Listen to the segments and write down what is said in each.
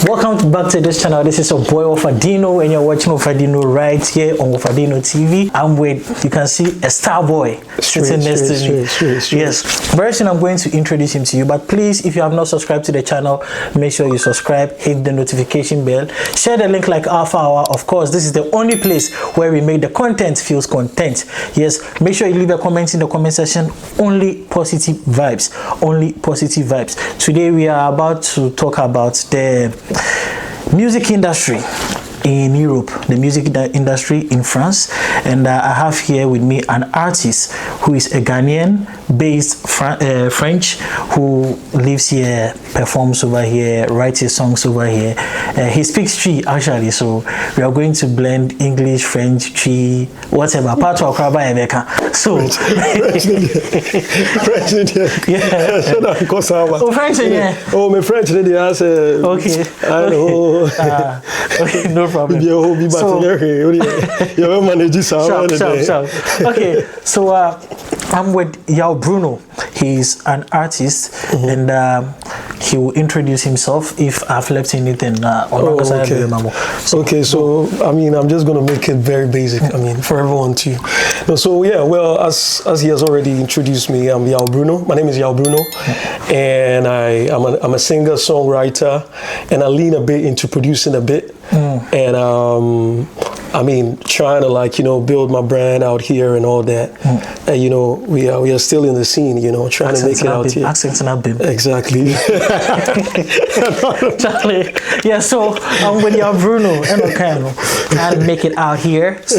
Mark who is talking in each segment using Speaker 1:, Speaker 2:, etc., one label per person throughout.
Speaker 1: Welcome back to this channel. This is your boy Ofadino, and you're watching Ofadino right here on Ofadino TV. I'm with, you can see, a star boy sitting next to me. Yes, very soon I'm going to introduce him to you, but please, if you have not subscribed to the channel, make sure you subscribe, hit the notification bell, share the link like Alpha Hour. Of course, this is the only place where we make the content feels content. Yes, make sure you leave a comment in the comment section. Only positive vibes, only positive vibes. Today we are about to talk about the music industry in Europe, the music industry in France, and I have here with me an artist who is a Ghanaian based French, who lives here, performs over here, writes his songs over here. He speaks Twi actually, so we are going to blend English, French, Twi, whatever. Part of Kraba. So
Speaker 2: French,
Speaker 1: yeah.
Speaker 2: Oh,
Speaker 1: French, yeah.
Speaker 2: Oh, my French lady has
Speaker 1: okay.
Speaker 2: I know.
Speaker 1: Okay, no problem.
Speaker 2: So,
Speaker 1: okay, so I'm with Yaw Bruno. He's an artist, and he will introduce himself if I've left anything.
Speaker 2: Okay, so I mean, I'm just gonna make it very basic. I mean, for everyone too. So yeah, well, as he has already introduced me, I'm Yaw Bruno. My name is Yaw Bruno, and I'm a singer, songwriter, and I lean a bit into producing a bit, and I mean, trying to build my brand out here and all that. And we are still in the scene, trying to make it out here.
Speaker 1: Accents and bim.
Speaker 2: Exactly.
Speaker 1: Charlie. Yeah, so I'm with Yaw Bruno and trying to make it out here. So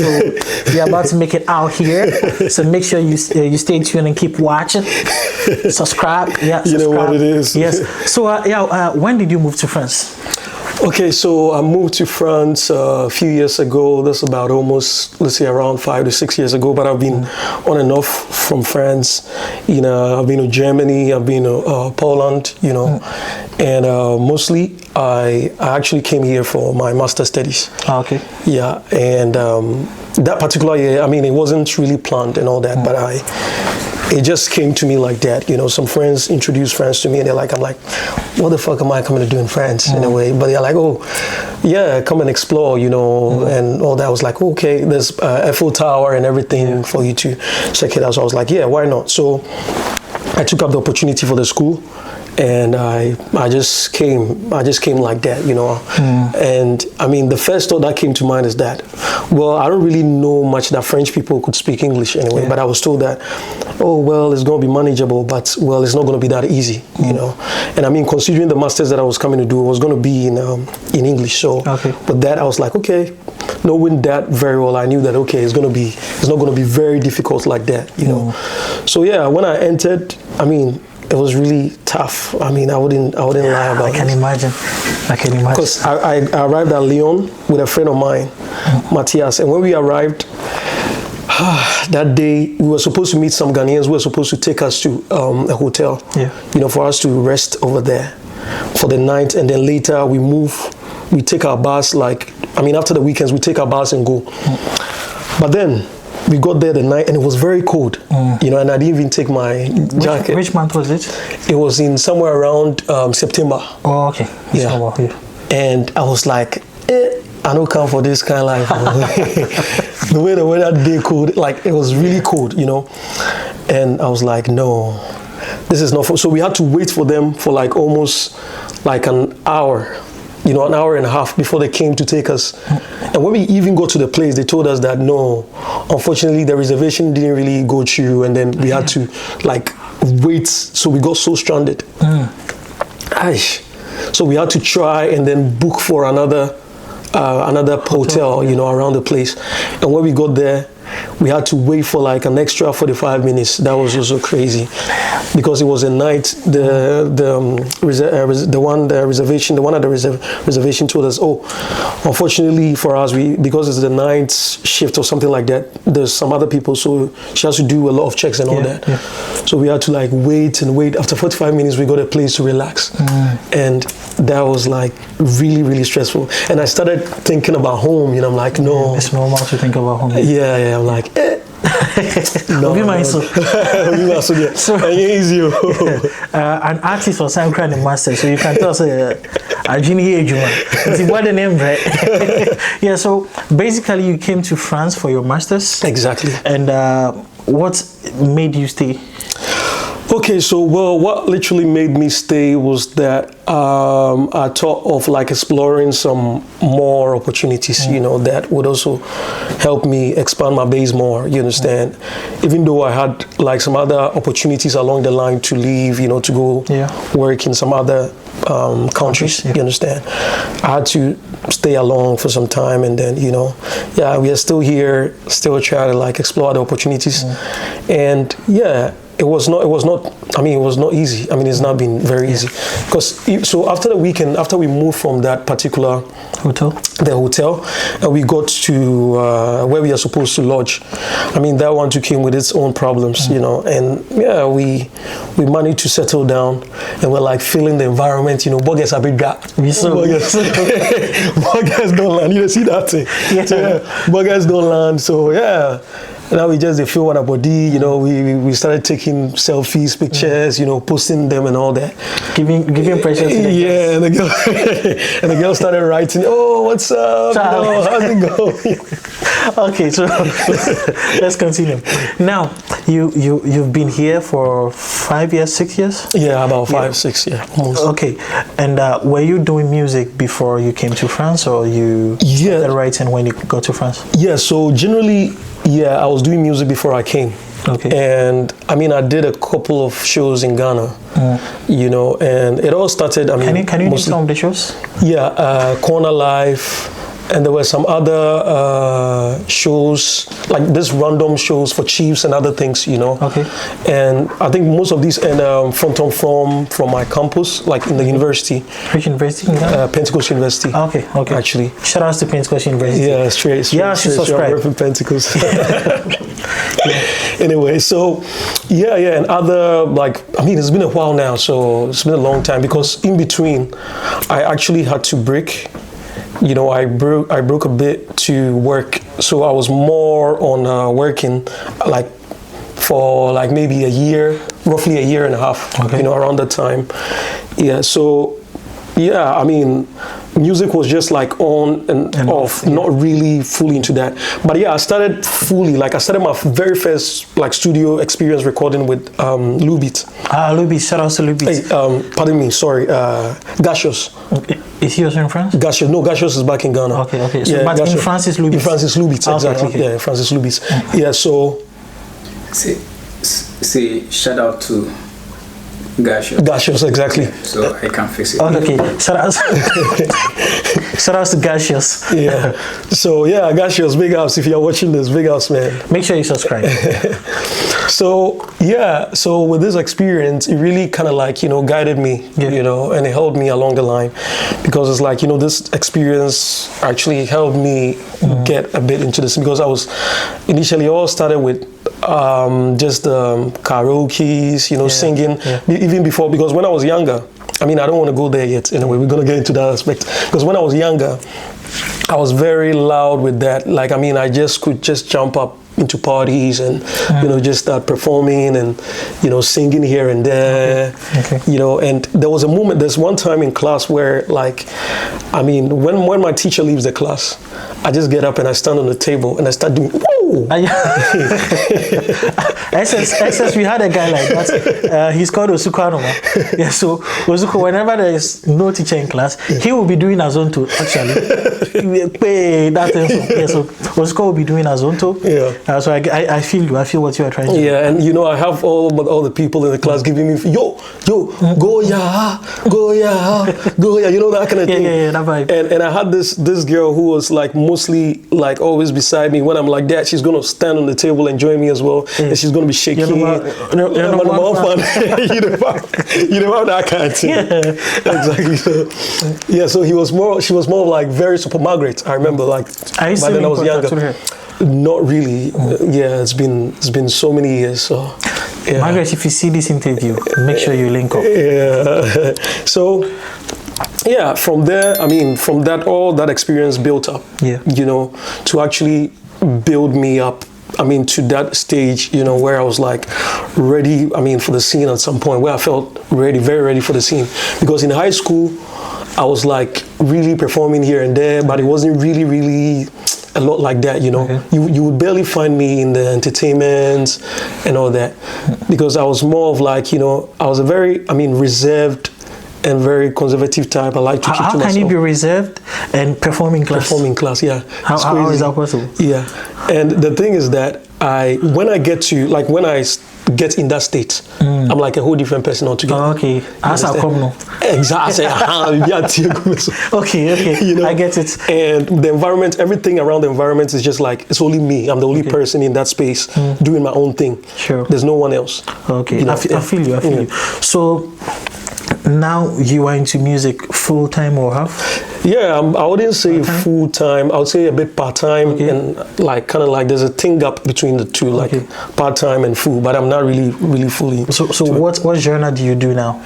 Speaker 1: we're about to make it out here. So make sure you stay tuned and keep watching. Subscribe. Yeah, subscribe.
Speaker 2: You know what it is.
Speaker 1: Yes. So when did you move to France?
Speaker 2: Okay, so I moved to France a few years ago. That's about almost, let's say, around 5 to 6 years ago. But I've been on and off from France. I've been to Germany. I've been to Poland. And mostly I actually came here for my master's studies.
Speaker 1: Okay.
Speaker 2: Yeah, and that particular year, I mean, it wasn't really planned and all that, but it just came to me like that. Some friends introduced France to me, and I'm like, what the fuck am I coming to do in France in a way? But they're like, oh, yeah, come and explore, and all that. I was like, okay, there's Eiffel Tower and everything for you to check it out. So I was like, yeah, why not? So I took up the opportunity for the school. And I just came like that, And I mean, the first thought that came to mind is that, well, I don't really know much that French people could speak English anyway, but I was told that, oh, well, it's going to be manageable, but, well, it's not going to be that easy, And I mean, considering the masters that I was coming to do, it was going to be in English. So, but that I was like, okay, knowing that very well, I knew that, okay, it's not going to be very difficult like that, So yeah, when I entered, I mean, it was really tough. I mean, I wouldn't lie about it. I can imagine. Because I arrived at Lyon with a friend of mine, Matthias, and when we arrived, that day we were supposed to meet some Ghanaians who were supposed to take us to a hotel, for us to rest over there for the night, and then later we take our bus, after the weekends we take our bus and go. But then we got there the night, and it was very cold, and I didn't even take my jacket.
Speaker 1: Which month was it?
Speaker 2: It was in somewhere around September.
Speaker 1: Oh, okay.
Speaker 2: Yeah. And I was like, I don't come for this kind of life. The way the weather day cold, it was really cold, And I was like, no, this is not for. So we had to wait for them for almost an hour. An hour and a half before they came to take us. And when we even got to the place, they told us that no, unfortunately the reservation didn't really go through, and then we had to wait. So we got so stranded. So we had to try and then book for another hotel, around the place. And when we got there, we had to wait for an extra 45 minutes. That was also crazy, because it was a night. The one at the reservation told us, oh, unfortunately for us, because it's the night shift or something like that, there's some other people, so she has to do a lot of checks and all that. So we had to wait and wait. After 45 minutes, we got a place to relax, and that was really, really stressful. And I started thinking about home. I'm like, no,
Speaker 1: it's normal to think about home.
Speaker 2: Yeah. I'm like,
Speaker 1: No, so
Speaker 2: an artist
Speaker 1: for some kind of master, so you can tell us Ajini Ejuma. What the name, right? Yeah, so basically you came to France for your master's.
Speaker 2: Exactly.
Speaker 1: And what made you stay?
Speaker 2: Okay, so well, what literally made me stay was that I thought of like exploring some more opportunities, you know, that would also help me expand my base more, you understand? Even though I had like some other opportunities along the line to leave, you know, to go work in some other countries, you understand? I had to stay along for some time, and then, you know, we are still here, still trying to like explore the opportunities. And it was not easy. I mean, it's not been very easy. Because, so after the weekend, after we moved from that particular hotel, and we got to where we are supposed to lodge, I mean, that one too came with its own problems, you know, and we managed to settle down, and we're like feeling the environment, you know, burgers are big gap. Burgers don't land. You see that thing? Burgers don't land, so now we just feel what our body, you know, we started taking selfies, pictures, you know, posting them and all that. Giving pressure to the girls. And the girl started writing, oh, what's up? You know, how's it going?
Speaker 1: Okay, so let's continue. Now, you've been here for 5 years, 6 years?
Speaker 2: Yeah, about 5, 6, almost.
Speaker 1: Okay, and were you doing music before you came to France, or you started writing when you got to France?
Speaker 2: Yeah, so generally, I was doing music before I came.
Speaker 1: Okay.
Speaker 2: And I mean, I did a couple of shows in Ghana, you know, and it all started, I mean,
Speaker 1: can you name some of the shows?
Speaker 2: Yeah, Corner Life, and there were some other shows, like this random shows for chiefs and other things, you know.
Speaker 1: Okay.
Speaker 2: And I think most of these, and from my campus, like in the university.
Speaker 1: Which university in Ghana?
Speaker 2: Pentecost University.
Speaker 1: Okay.
Speaker 2: Actually.
Speaker 1: Shout out to Pentecost University.
Speaker 2: Yeah, straight.
Speaker 1: Yeah, she subscribed.
Speaker 2: From Pentecost. Anyway, so and other, like, I mean, it's been a while now, so it's been a long time, because in between, I actually had to break. You know, I broke a bit to work, so I was more on working, like for like maybe a year, roughly a year and a half. You know, around that time. So I mean, music was just like on and off, not really fully into that. But I started fully, like I started my very first like studio experience recording with Lubit.
Speaker 1: Lubit, shout out to Lubit.
Speaker 2: Hey, pardon me, sorry, Gashos.
Speaker 1: Okay. Is he also in France?
Speaker 2: Gashos, no, Gashos is back in Ghana.
Speaker 1: Okay. So, but Gashos. In France is Lubit.
Speaker 2: In France is Lubit, exactly.
Speaker 1: Okay.
Speaker 2: Yeah, France is Lubit. Yeah, so.
Speaker 3: Say shout out to Gashos,
Speaker 2: exactly.
Speaker 3: So I can fix it.
Speaker 1: Okay. Shout out to Gashos.
Speaker 2: Yeah. So Gashos, big house. If you're watching this, big house, man.
Speaker 1: Make sure you subscribe.
Speaker 2: So with this experience, it really kind of like, you know, guided me, you know, and it helped me along the line, because it's like, you know, this experience actually helped me get a bit into this, because I was initially all started with just karaoke's, you know, singing, even before, because when I was younger, I mean, I don't want to go there yet. Anyway, we're going to get into that aspect, because when I was younger, I was very loud with that. Like, I mean, I just could just jump up into parties and, you know, just start performing and, you know, singing here and there, you know. And there's one time in class where, like, I mean, when my teacher leaves the class, I just get up and I stand on the table and I start doing, whoa!
Speaker 1: SS, we had a guy like that. He's called Osuko Anoma. Yeah, so Osuko, whenever there is no teacher in class, he will be doing Azonto, actually. So Osuko will be doing Azonto. Yeah. So I feel you. I feel what you are trying to do.
Speaker 2: Yeah, and you know, I have all the people in the class giving me, yo, go ya, you know, that kind of thing.
Speaker 1: Yeah, that vibe.
Speaker 2: And I had this girl who was like mostly like always beside me. When I'm like that, she's gonna stand on the table and join me as well, and she's gonna be shaking. You know that kind of thing. Yeah. Exactly. So she was more like very super Margaret. I remember, like,
Speaker 1: I
Speaker 2: then I was younger. Not really. It's been so many years. So,
Speaker 1: Margaret, if you see this interview, make sure you link up.
Speaker 2: Yeah. So, from there, I mean, from that, all that experience built up. Yeah. You know, to actually build me up. I mean, to that stage, you know, where I was like ready, I mean, for the scene at some point, where I felt ready, very ready for the scene. Because in high school, I was like really performing here and there, but it wasn't really a lot like that, you know.
Speaker 1: Okay.
Speaker 2: You would barely find me in the entertainment and all that, because I was more of like, you know, I was a very, reserved and very conservative type. I like to keep to myself.
Speaker 1: How can you be reserved and perform in class?
Speaker 2: Perform in class, yeah.
Speaker 1: How is that possible?
Speaker 2: Yeah, and the thing is that when I get in that state, I'm like a whole different person altogether.
Speaker 1: Oh, okay. As I come now.
Speaker 2: Exactly.
Speaker 1: Okay.
Speaker 2: You know?
Speaker 1: I get it.
Speaker 2: And the environment, everything around the environment is just like, it's only me. I'm the only person in that space doing my own thing.
Speaker 1: Sure.
Speaker 2: There's no one else.
Speaker 1: Okay.
Speaker 2: You know?
Speaker 1: I feel you. So now you are into music full time or half?
Speaker 2: Yeah, I wouldn't say full time. I would say a bit part time, and like kind of like there's a thing gap between the two, like part time and full. But I'm not really fully.
Speaker 1: So what genre do you do now?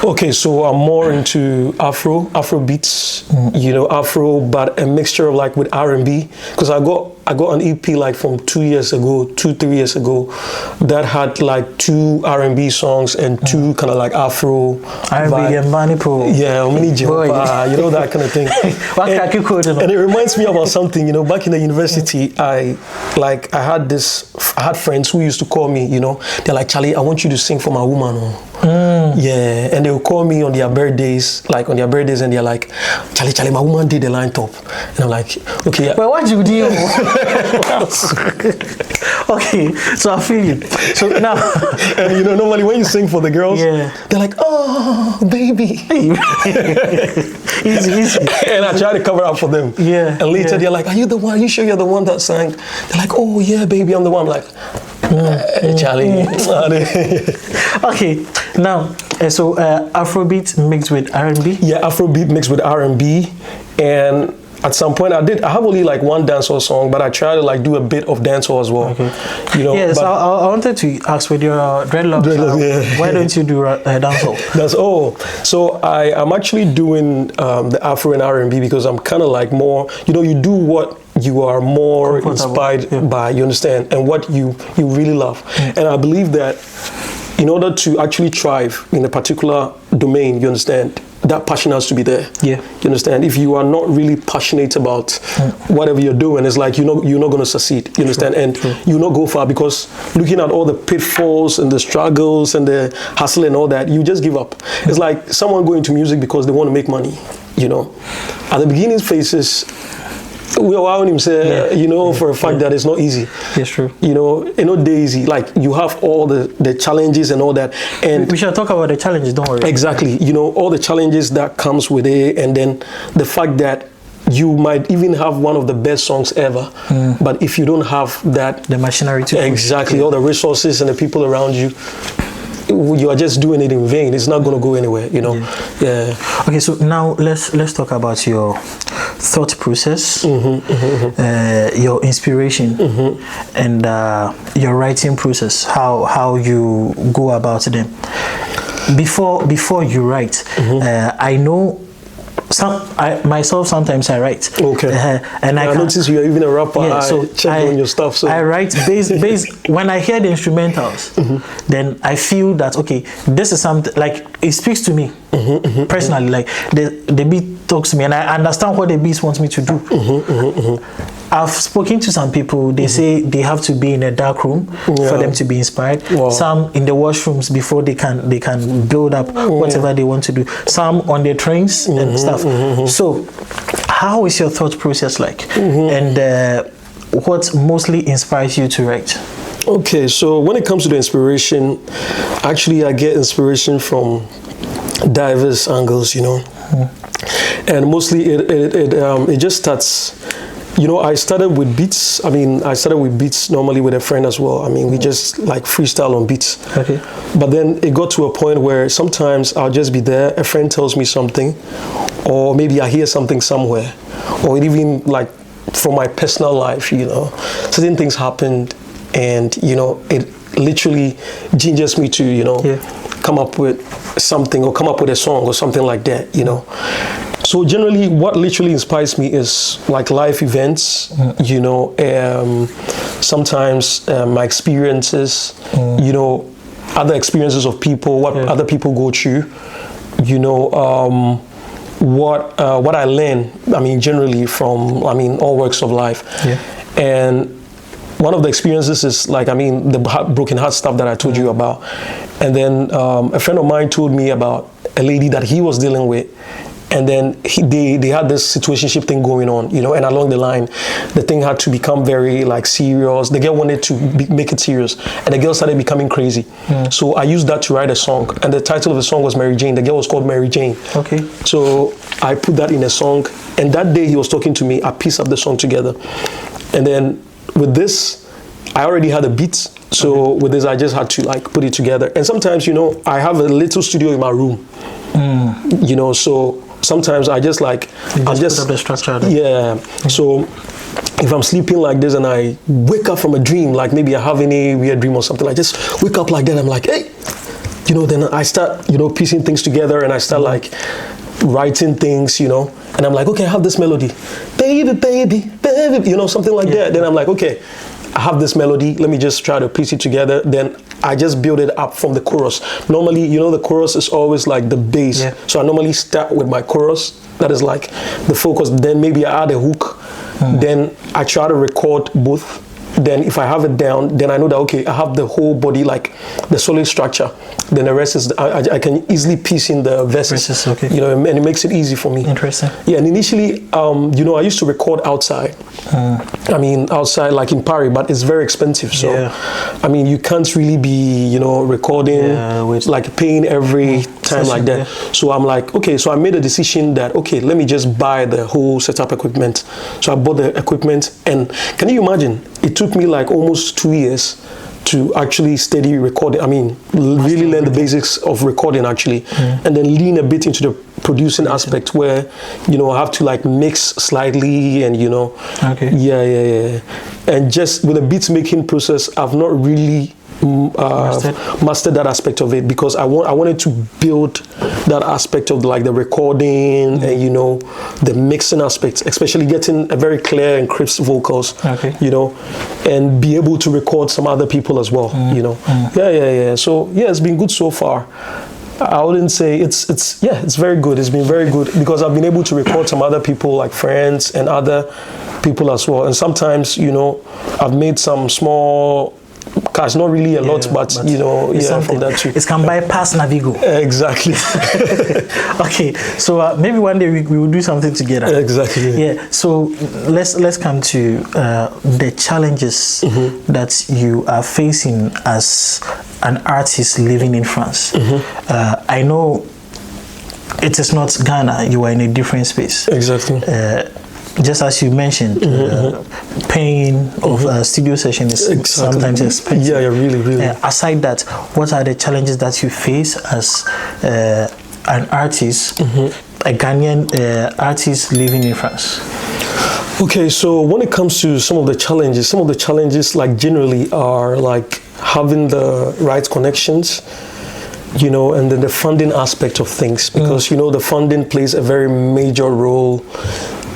Speaker 2: Okay, so I'm more into Afrobeats, you know, Afro, but a mixture of like with R&B, because I got an EP like from 3 years ago that had like 2 R&B songs and 2 kind of like Afro
Speaker 1: R&B and Manipo.
Speaker 2: Yeah, you know, that kind of thing. And it reminds me about something, you know, back in the university, I had friends who used to call me, you know, they're like, Charlie, I want you to sing for my woman. Yeah, and they will call me on their birthdays, and they're like, Charlie, my woman did the line top. And I'm like, okay.
Speaker 1: Well, what you do? Okay, so I feel you. So now,
Speaker 2: and you know, normally when you sing for the girls, they're like, oh, baby. Easy. And I try to cover up for them.
Speaker 1: Yeah.
Speaker 2: And later they're like, are you the one? Are you sure you're the one that sang? They're like, oh yeah, baby, I'm the one. I'm like, Charlie.
Speaker 1: Okay, now, so Afrobeat mixed with R&B?
Speaker 2: Yeah, Afrobeat mixed with R&B. And at some point I have only like one dancehall song, but I try to like do a bit of dancehall as well. Okay. You know,
Speaker 1: yes, I wanted to ask, with your dreadlocks, why don't you do dancehall?
Speaker 2: That's all. So I'm actually doing the Afro and R&B because I'm kind of like more, you know, you do what you are more inspired by, you understand, and what you really love. And I believe that in order to actually thrive in a particular domain, you understand, that passion has to be there. Yeah. You understand? If you are not really passionate about whatever you're doing, it's like you're not going to succeed. You understand? And you'll not go far, because looking at all the pitfalls and the struggles and the hustle and all that, you just give up. It's like someone going to music because they want to make money, you know. At the beginning phases, we allow him say, you know, for a fact that it's not easy. Yes, true. You know, it's not easy. Like, you have all the challenges and all that. And
Speaker 1: we shall talk about the challenges, don't worry.
Speaker 2: Exactly. You know, all the challenges that comes with it, and then the fact that you might even have one of the best songs ever, but if you don't have the machinery to all the resources and the people around you, you are just doing it in vain. It's not going to go anywhere, you know.
Speaker 1: Okay, so now let's talk about your thought process, your inspiration, and your writing process. How you go about them. Before you write, I know. Sometimes I write. Okay.
Speaker 2: And I notice you're even a rapper.
Speaker 1: Yeah, so
Speaker 2: check on your stuff. So
Speaker 1: I write based when I hear the instrumentals, then I feel that okay, this is something like it speaks to me personally. Like the beat talks to me, and I understand what the beat wants me to do. I've spoken to some people. They say they have to be in a dark room for them to be inspired. Wow. Some in the washrooms before they can build up whatever they want to do. Some on their trains and stuff. So, how is your thought process like? And what mostly inspires you to write?
Speaker 2: Okay, so when it comes to the inspiration, actually I get inspiration from diverse angles, you know, and mostly it just starts. You know, I started with beats. I started with beats normally with a friend as well. We just like freestyle on beats. Okay. But then it got to a point where sometimes I'll just be there. A friend tells me something, or maybe I hear something somewhere, or even like from my personal life, you know, certain things happened, and you know, it literally gingers me to, you know, come up with something or come up with a song or something like that, you know. So generally, what literally inspires me is like life events, you know, sometimes my experiences, you know, other experiences of people, what other people go through, you know, what I learn, I mean, generally from, I mean, all walks of life.
Speaker 1: Yeah.
Speaker 2: And one of the experiences is like, I mean, the broken heart stuff that I told you about. And then a friend of mine told me about a lady that he was dealing with. And then they had this situationship thing going on, you know, and along the line, the thing had to become very like serious. The girl wanted to make it serious, and the girl started becoming crazy. So I used that to write a song, and the title of the song was Mary Jane. The girl was called Mary Jane.
Speaker 1: Okay.
Speaker 2: So I put that in a song, and that day he was talking to me. I pieced up the song together, and then with this, I already had a beat. So with this, I just had to like put it together. And sometimes, you know, I have a little studio in my room, you know, so sometimes I just like,
Speaker 1: I'll just put up the structure.
Speaker 2: Yeah. So if I'm sleeping like this and I wake up from a dream, like maybe I have any weird dream or something, I just wake up like that. I'm like, hey, you know, then I start, you know, piecing things together, and I start like writing things, you know, and I'm like, okay, I have this melody, baby, baby, baby, you know, something like that. Then I'm like, okay, I have this melody, let me just try to piece it together. Then I just build it up from the chorus. Normally, you know, the chorus is always like the bass. Yeah. So I normally start with my chorus, that is like the focus. Then maybe I add a hook. Then I try to record both. Then if I have it down, then I know that, okay, I have the whole body, like the solid structure. Then the rest is, I can easily piece in the verses,
Speaker 1: okay.
Speaker 2: You know, and it makes it easy for me.
Speaker 1: Interesting.
Speaker 2: Yeah, and initially, you know, I used to record outside. I mean, outside, like in Paris, but it's very expensive. So, I mean, you can't really be, you know, recording, like paying every time like that. So I'm like, okay, so I made a decision that, okay, let me just buy the whole setup equipment. So I bought the equipment, and can you imagine? It took me like almost 2 years to actually steady recording. I mean, really learn the basics of recording actually, and then lean a bit into the producing aspect where, you know, I have to like mix slightly, and you know, and just with the beats making process, I've not really mastered that aspect of it, because I wanted to build that aspect of like the recording and, you know, the mixing aspects, especially getting a very clear and crisp vocals, you know, and be able to record some other people as well, you know. So yeah, it's been good so far. I wouldn't say it's very good. It's been very good because I've been able to record some other people, like friends and other people as well. And sometimes, you know, I've made some small cash, not really a lot, but you know, from that too.
Speaker 1: It can bypass Navigo.
Speaker 2: Exactly.
Speaker 1: Okay, so maybe one day we will do something together.
Speaker 2: Exactly.
Speaker 1: Yeah. So let's come to the challenges that you are facing as an artist living in France. I know it is not Ghana. You are in a different space.
Speaker 2: Exactly.
Speaker 1: Just as you mentioned, paying of studio session is sometimes expensive.
Speaker 2: Yeah, really.
Speaker 1: Aside that, what are the challenges that you face as an artist, a Ghanaian artist living in France?
Speaker 2: Okay, so when it comes to some of the challenges like generally are like having the right connections, you know, and then the funding aspect of things, because you know, the funding plays a very major role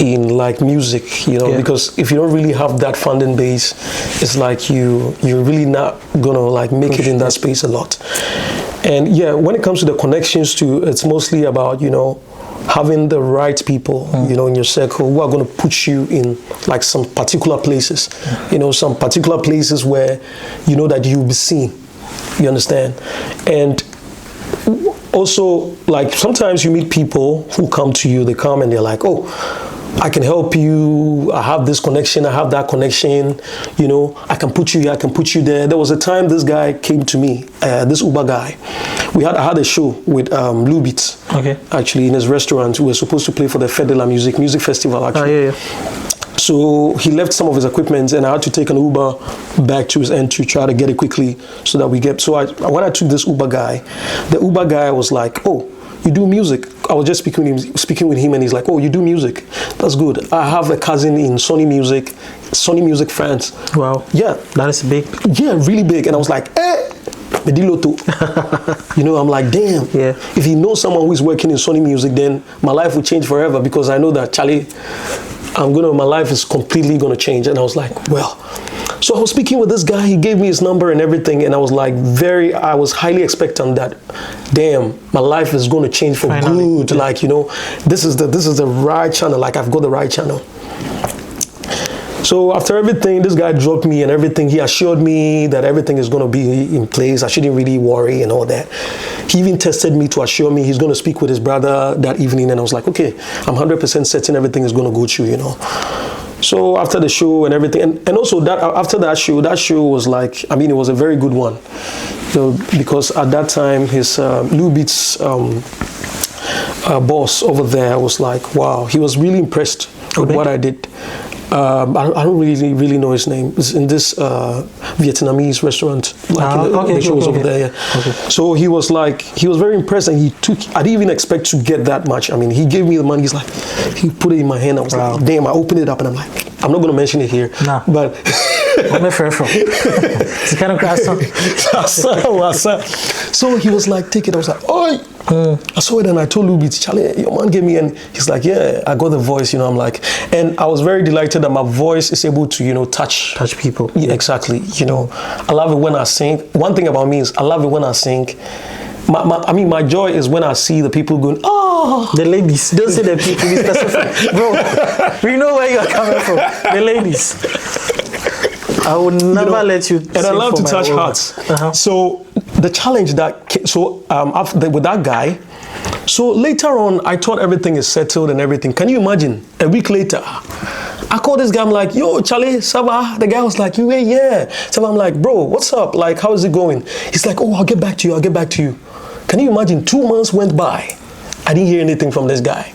Speaker 2: in like music, you know, because if you don't really have that funding base, it's like you're really not gonna like make it in that space a lot. And yeah, when it comes to the connections too, it's mostly about, you know, having the right people, you know, in your circle who are going to put you in like some particular places, you know, some particular places where you know that you'll be seen, you understand? And also, like, sometimes you meet people who come to you, they come and they're like, oh, I can help you, I have this connection, I have that connection, you know, I can put you here, I can put you there. There was a time this guy came to me, this Uber guy. I had a show with Lubit, actually, in his restaurant. We were supposed to play for the Fedela Music Festival, actually. So he left some of his equipment, and I had to take an Uber back to his end to try to get it quickly so that we get. So when I took this Uber guy, the Uber guy was like, "Oh, you do music?" I was just speaking with him, and he's like, "Oh, you do music? That's good. I have a cousin in Sony Music France."
Speaker 1: Wow.
Speaker 2: Yeah,
Speaker 1: that is big.
Speaker 2: Yeah, really big. And I was like, "Eh." You know, I'm like, damn, if he knows someone who is working in Sony Music, then my life will change forever, because I know that, Charlie, my life is completely going to change. And I was like, well, So I was speaking with this guy, he gave me his number and everything, and I was like I was highly expectant that, damn, my life is going to change for good. Yeah. Like, you know, this is the right channel, like I've got the right channel. So after everything, this guy dropped me and everything. He assured me that everything is going to be in place. I shouldn't really worry and all that. He even tested me to assure me he's going to speak with his brother that evening. And I was like, okay, I'm 100% certain everything is going to go through, you know. So after the show and everything, and also that after that show was like, I mean, it was a very good one. You know, because at that time, his Lou Beats boss over there was like, wow, he was really impressed with what I did. I don't really know his name. It's in this Vietnamese restaurant, like the show was over there. Yeah. Okay. So he was very impressed, and I didn't even expect to get that much. I mean, he gave me the money. He's like, he put it in my hand. I was like, damn. I opened it up, and I'm like, I'm not going to mention it here. Nah. But so he was like, take it. I was like, oi. I saw it and I told Luby, Charlie, your man gave me, and he's like, yeah, I got the voice, you know. I'm like, and I was very delighted that my voice is able to, you know, touch people. Yeah, exactly. You know, I love it when I sing. One thing about me is I love it when I sing. My joy is when I see the people going, oh,
Speaker 1: the ladies. Don't say the people, be specific. Bro, we know where you're coming from. The ladies. I would never let you.
Speaker 2: And I love to touch hearts. So the challenge that with that guy. So later on, I thought everything is settled and everything. Can you imagine? A week later, I called this guy. I'm like, yo, Charlie, Saba. The guy was like, yeah. So I'm like, bro, what's up? Like, how is it going? He's like, oh, I'll get back to you. Can you imagine? 2 months went by. I didn't hear anything from this guy.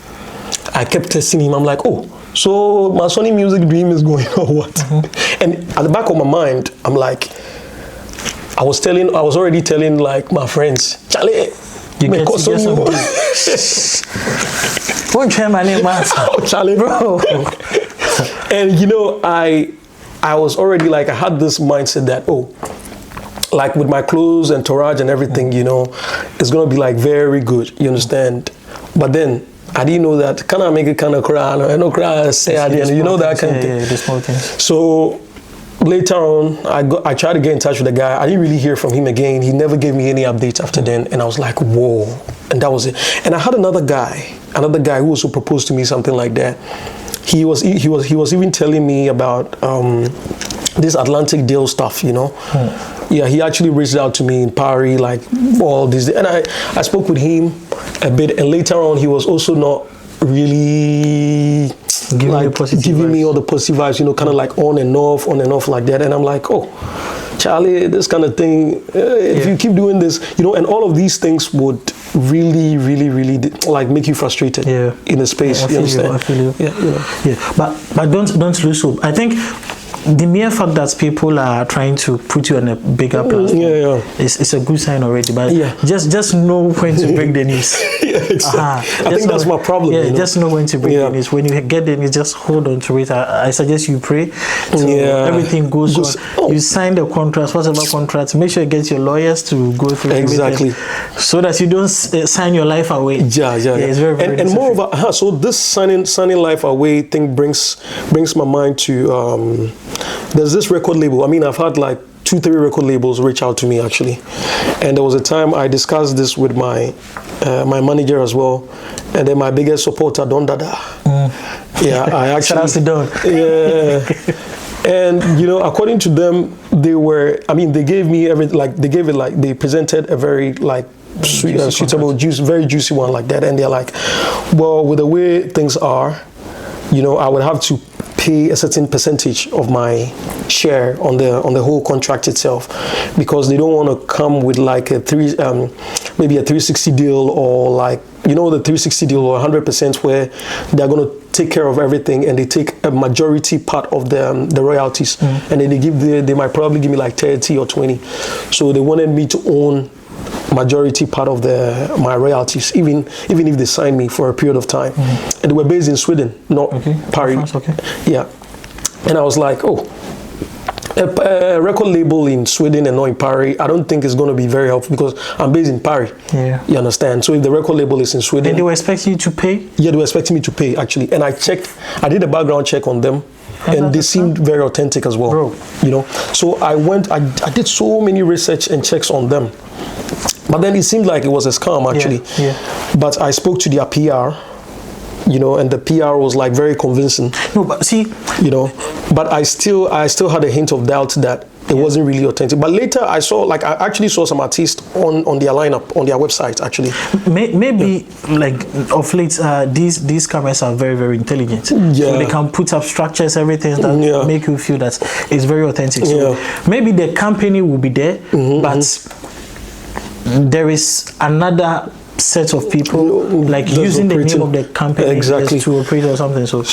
Speaker 2: I kept texting him. I'm like, oh. So my Sony music dream is going or what? And at the back of my mind, I'm like, I was already telling like my friends, Charlie,
Speaker 1: you get some Won't try my name, man.
Speaker 2: Oh, Charlie, bro. And you know, I was already like, I had this mindset that, oh, like with my clothes and entourage and everything, you know, it's gonna be like very good, you understand? But then I didn't know that. Can I make it kind of cry? I know cry, say at the end, you know that kind of thing.
Speaker 1: Yeah, the small things.
Speaker 2: So later on, I tried to get in touch with the guy. I didn't really hear from him again. He never gave me any updates after then, and I was like, whoa, and that was it. And I had another guy who also proposed to me something like that. He was even telling me about this Atlantic deal stuff, you know. Yeah, he actually reached out to me in Paris, like all this, and I spoke with him a bit, and later on he was also not really giving me all the positive vibes, you know, kind of like on and off like that. And I'm like, oh, Charlie, this kind of thing, if you keep doing this, you know, and all of these things would really like make you frustrated in the space.
Speaker 1: I feel you. Yeah, you know. Yeah, but don't lose hope. I think the mere fact that people are trying to put you on a bigger platform is a good sign already. But just know when to break the news.
Speaker 2: Exactly. I think that's my problem.
Speaker 1: Yeah, you know? Just know when to break the news. When you get the news, just hold on to it. I suggest you pray till everything goes on. You sign the contracts, whatever contracts. Make sure you get your lawyers to go through everything, so that you don't sign your life away. Yeah. It's very
Speaker 2: and moreover, so this signing life away thing brings my mind to. There's this record label. I mean, I've had like 2-3 record labels reach out to me actually, and there was a time I discussed this with my manager as well, and then my biggest supporter, Don Dada. Yeah, I actually.
Speaker 1: Shout out to Don.
Speaker 2: Yeah. And you know, according to them, they gave me everything. They presented a very like suitable, very juicy one like that, and they're like, well, with the way things are, you know, I would have to pay a certain percentage of my share on the whole contract itself, because they don't want to come with like maybe a 360 deal, or like, you know, the 360 deal or 100% where they're going to take care of everything and they take a majority part of the royalties, and then they might probably give me like 30 or 20. So they wanted me to own majority part of my royalties, even if they signed me for a period of time. And they were based in Sweden, not Paris. Yeah. And I was like, oh, a record label in Sweden and not in Paris, I don't think it's going to be very helpful, because I'm based in Paris. Yeah. You understand? So if the record label is in Sweden...
Speaker 1: And they were expecting you to pay?
Speaker 2: Yeah, they were expecting me to pay, actually. And I did a background check on them, and they seemed very authentic as well.
Speaker 1: Bro.
Speaker 2: You know, so I did so many research and checks on them, but then it seemed like it was a scam actually.
Speaker 1: Yeah.
Speaker 2: But I spoke to their PR, you know, and the PR was like very convincing.
Speaker 1: No, but see,
Speaker 2: you know, but I still had a hint of doubt that it wasn't really authentic. But later I actually saw some artists on their lineup, on their website actually.
Speaker 1: Maybe like of late, these cameras are very, very intelligent.
Speaker 2: Yeah.
Speaker 1: So they can put up structures, everything that make you feel that it's very authentic. So maybe the company will be there, but there is another set of people like using the name of the company just to operate or something. So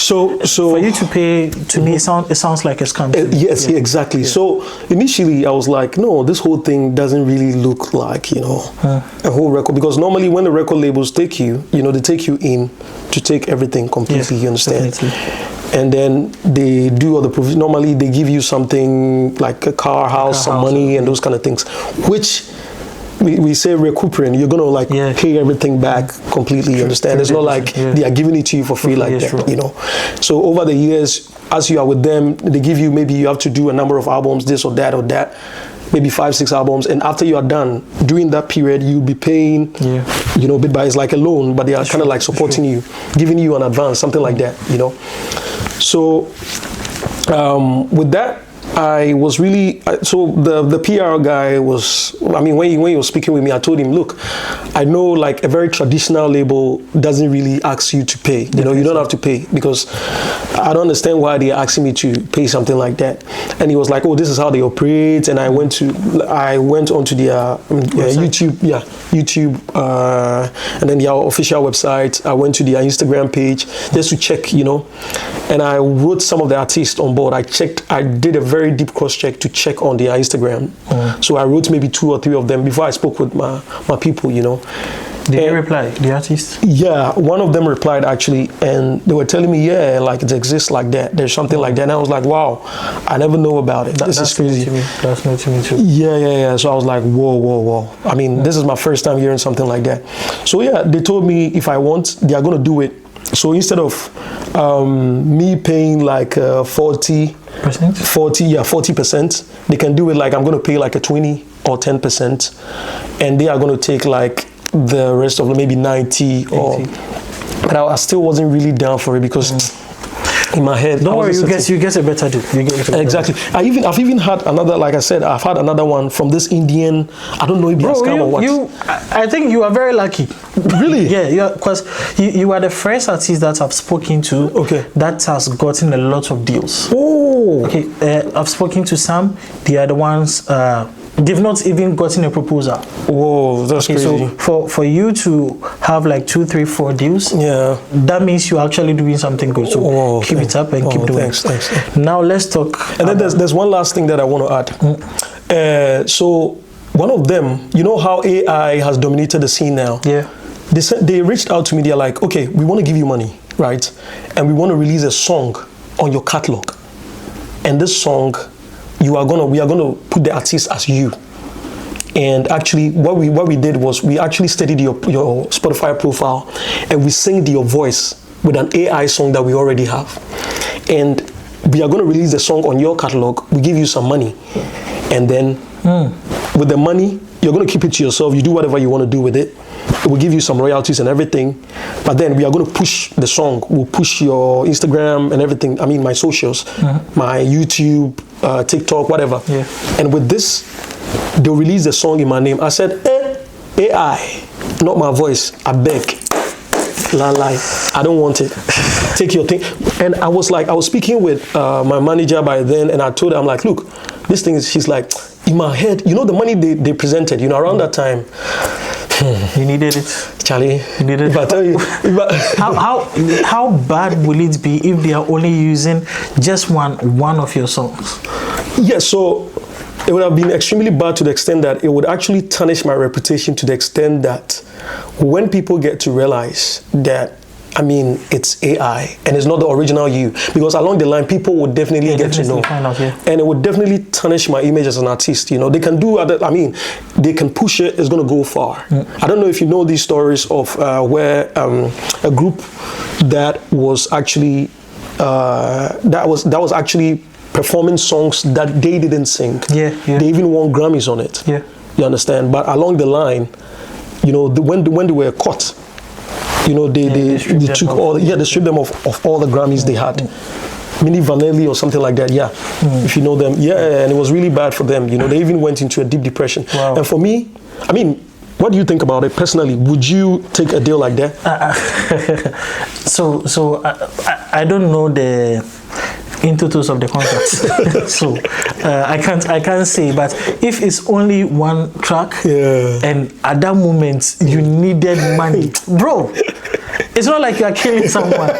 Speaker 1: for you to pay, to me, it sounds like a scam.
Speaker 2: Yes, exactly. Yeah. So initially I was like, no, this whole thing doesn't really look like, you know, a whole record, because normally when the record labels take you, you know, they take you in to take everything completely, you understand? Definitely. And then they do all the provisions. Normally they give you something like a car, house, some money and those kind of things, which we say recuperating. You're gonna like pay everything back completely. You understand? It's not like they are giving it to you for free like that. You know. So over the years, as you are with them, they give you, maybe you have to do a number of albums, this or that, maybe 5-6 albums, and after you are done, during that period, you'll be paying, you know, bit by, it's like a loan, but they are kind of like supporting you, giving you an advance, something like that. You know. So with that, I was really, so the PR guy was, I mean, when he was speaking with me, I told him, look, I know like a very traditional label doesn't really ask you to pay. You know, you don't have to pay, because I don't understand why they're asking me to pay something like that. And he was like, oh, this is how they operate. And I went onto their YouTube, and then their official website. I went to their Instagram page just to check, you know, and I wrote some of the artists on board. I did a very deep cross-check to check on their Instagram. So I wrote maybe 2 or 3 of them before I spoke with my people, you know.
Speaker 1: Did they reply, the artists?
Speaker 2: Yeah, one of them replied actually, and they were telling me, yeah, like it exists like that. There's something like that. And I was like, wow, I never know about it. This is crazy.
Speaker 1: That's new to me too.
Speaker 2: Yeah. So I was like, whoa. I mean, this is my first time hearing something like that. So yeah, they told me if I want, they are going to do it. So instead of me paying like 40%, they can do it like I'm going to pay like a 20 or 10%, and they are going to take like the rest of maybe 90 or. But I still wasn't really down for it, because in my head,
Speaker 1: don't worry, you get a better deal.
Speaker 2: Exactly. I've even had another, like I said, I've had another one from this Indian. I don't know if it's scam or what.
Speaker 1: I think you are very lucky.
Speaker 2: Really?
Speaker 1: Yeah, because you are the first artist that I've spoken to that has gotten a lot of deals.
Speaker 2: Oh.
Speaker 1: Okay, I've spoken to some. They are the ones. They've not even gotten a proposal.
Speaker 2: Whoa, that's crazy.
Speaker 1: So for you to have like 2, 3, 4 deals, that means you're actually doing something good. So keep it up and keep doing it.
Speaker 2: Thanks.
Speaker 1: Now let's talk.
Speaker 2: And then there's one last thing that I want to add. So one of them, you know how AI has dominated the scene now?
Speaker 1: Yeah.
Speaker 2: They reached out to me. They're like, okay, we want to give you money, right? And we want to release a song on your catalog. And this song, we are gonna put the artist as you. And actually, what we did was we actually studied your Spotify profile, and we synced your voice with an AI song that we already have. And we are gonna release the song on your catalog. We give you some money, and then with the money, you're gonna keep it to yourself. You do whatever you want to do with it. We'll give you some royalties and everything, but then we are going to push the song. We'll push your Instagram and everything. I mean, my socials, my YouTube, TikTok, whatever. Yeah. And with this, they'll release the song in my name. I said, AI, not my voice. I beg. Lie. I don't want it. Take your thing. And I was speaking with my manager by then, and I told her, I'm like, look, this thing is, she's like, in my head, you know, the money they presented, you know, around that time.
Speaker 1: You needed it,
Speaker 2: Charlie.
Speaker 1: You needed
Speaker 2: if I tell you,
Speaker 1: how bad will it be if they are only using just one of your songs?
Speaker 2: Yeah, so it would have been extremely bad to the extent that it would actually tarnish my reputation, to the extent that when people get to realize that, I mean, it's AI and it's not the original you, because along the line, people would definitely get to know. And it would definitely tarnish my image as an artist. You know, they can do other, I mean, they can push it, it's going to go far. I don't know if you know these stories of where a group that was actually that was actually performing songs that they didn't sing.
Speaker 1: Yeah.
Speaker 2: They even won Grammys on it.
Speaker 1: Yeah.
Speaker 2: You understand? But along the line, when they were caught, they took they stripped them of all the Grammys they had. Milli Vanilli or something like that, if you know them. Yeah, and it was really bad for them. They even went into a deep depression.
Speaker 1: Wow.
Speaker 2: And for me, I mean, what do you think about it personally? Would you take a deal like that?
Speaker 1: So I don't know the intuitus of the contract, so I can't say. But if it's only one track, and at that moment you needed money, bro, it's not like you are killing someone.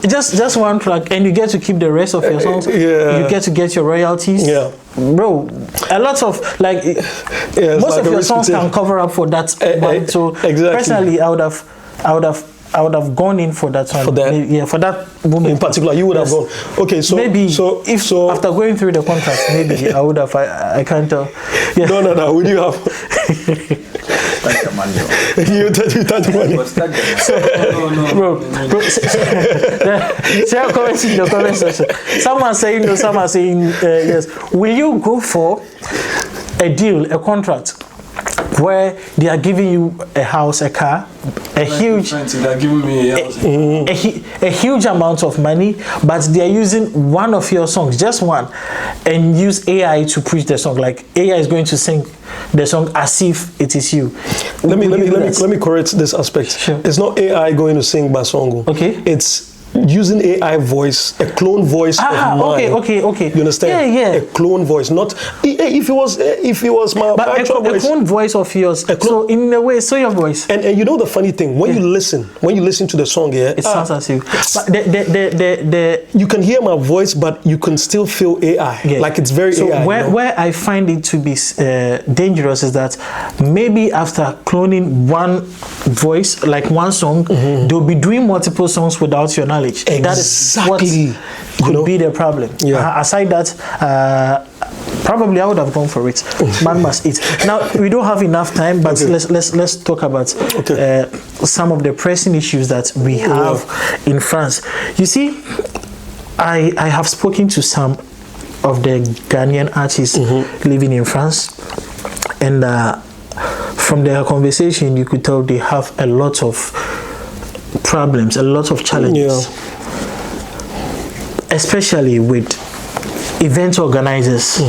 Speaker 1: Just one track, and you get to keep the rest of your songs. You get to get your royalties. Bro, a lot of most of your songs can cover up for that one. So personally, I would have gone in for that one. For that moment
Speaker 2: in particular, you would have gone. Okay, so
Speaker 1: maybe if after going through the contract, maybe I would have. I can't tell. Yeah.
Speaker 2: No. Would you have? You touch money.
Speaker 1: Bro. See how comments in the comment section. Some are saying no, some are saying yes. Will you go for a deal, a contract, where they are giving you a house, a car, a huge amount of money, but they are using one of your songs, just one, and use AI to preach the song? Like AI is going to sing the song as if it is you.
Speaker 2: Let me correct this aspect.
Speaker 1: Sure.
Speaker 2: It's not AI going to sing Basongo.
Speaker 1: Okay.
Speaker 2: It's using AI voice, a clone voice of mine.
Speaker 1: Okay.
Speaker 2: You understand?
Speaker 1: Yeah.
Speaker 2: A clone voice, not if it was my actual voice.
Speaker 1: A clone voice of yours. So in a way, so your voice.
Speaker 2: And you know the funny thing, when you listen to the song,
Speaker 1: it sounds as you. But
Speaker 2: you can hear my voice, but you can still feel AI. Yeah. Like it's very AI.
Speaker 1: So where I find it to be dangerous is that maybe after cloning one voice, like one song, they'll be doing multiple songs without your knowledge.
Speaker 2: Exactly.
Speaker 1: That is what could be the problem. Aside that, probably I would have gone for it. Man must eat. Now we don't have enough time, but let's talk about some of the pressing issues that we have in France. You see, I have spoken to some of the Ghanaian artists living in France, and from their conversation, you could tell they have a lot of problems, a lot of challenges, especially with event organizers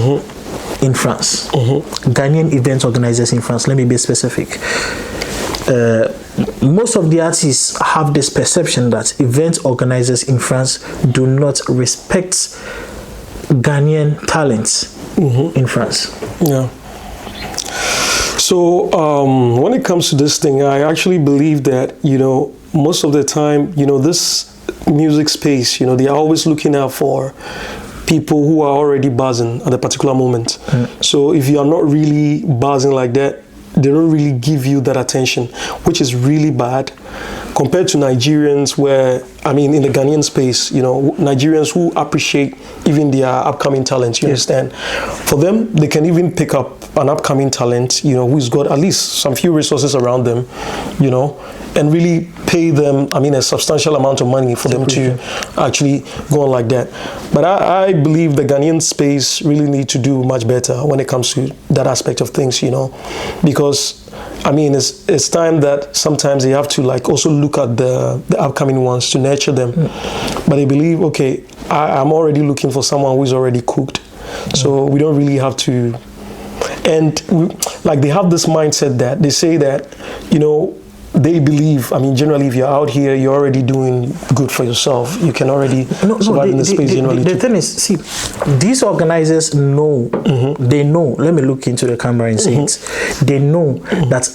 Speaker 1: in France. Ghanaian event organizers in France. Let me be specific. Most of the artists have this perception that event organizers in France do not respect Ghanaian talents in France.
Speaker 2: Yeah. So when it comes to this thing, I actually believe that, most of the time, this music space, they are always looking out for people who are already buzzing at a particular moment. So if you are not really buzzing like that, they don't really give you that attention, which is really bad compared to Nigerians where, in the Ghanaian space, Nigerians who appreciate even their upcoming talents, you understand? For them, they can even pick up an upcoming talent, who's got at least some few resources around them, and really pay them, a substantial amount of money for them to actually go on like that. But I believe the Ghanaian space really need to do much better when it comes to that aspect of things, because it's time that sometimes they have to also look at the upcoming ones to nurture them. But they believe, okay, I'm already looking for someone who's already cooked. So we don't really have to. And they have this mindset that they say that, they believe, generally, if you're out here, you're already doing good for yourself. You can already survive in the space generally.
Speaker 1: The thing is, see, these organizers know, they know, let me look into the camera and say it, they know that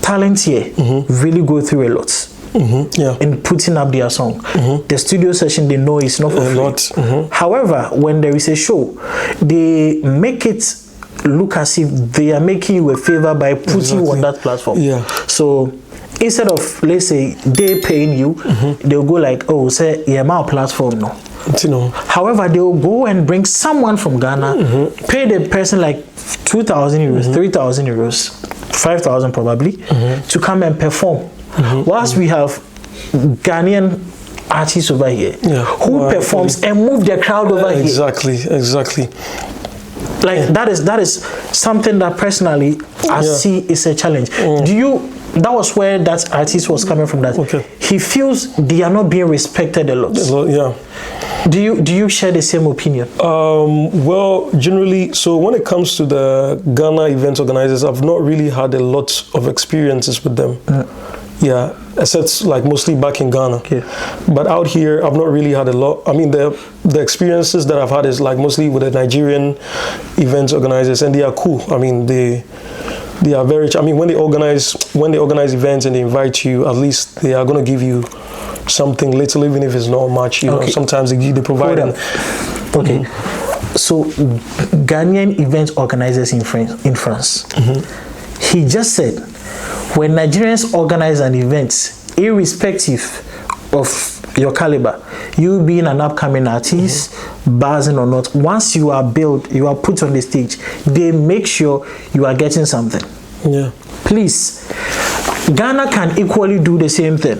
Speaker 1: talent here really go through a lot. In putting up their song. The studio session, they know it's not for free. However, when there is a show, they make it look as if they are making you a favor by putting you on that platform. So instead of, let's say, they paying you, they'll go like, oh, say, yeah, my platform, no. However, they'll go and bring someone from Ghana, pay the person like 2,000 euros, 3,000 euros, 5,000 probably, to come and perform. Whilst we have Ghanaian artists over here who
Speaker 2: Well,
Speaker 1: performs and move the crowd over here.
Speaker 2: Exactly.
Speaker 1: Like that is something that personally I see is a challenge. That was where that artist was coming from, that he feels they are not being respected a lot.
Speaker 2: Yeah.
Speaker 1: Do you share the same opinion?
Speaker 2: Well, generally, so when it comes to the Ghana event organizers, I've not really had a lot of experiences with them. Yeah, except like mostly back in Ghana. But out here, I've not really had a lot. I mean, the experiences that I've had is like mostly with the Nigerian event organizers, and they are cool. I mean, they are very. I mean, when they organize events and they invite you, at least they are going to give you something little, even if it's not much. You know, sometimes they provide them.
Speaker 1: Okay. So Ghanaian event organizers in France, he just said, when Nigerians organize an event, irrespective of your caliber, you being an upcoming artist, buzzing or not, once you are built, you are put on the stage, they make sure you are getting something.
Speaker 2: Yeah.
Speaker 1: Please, Ghana can equally do the same thing.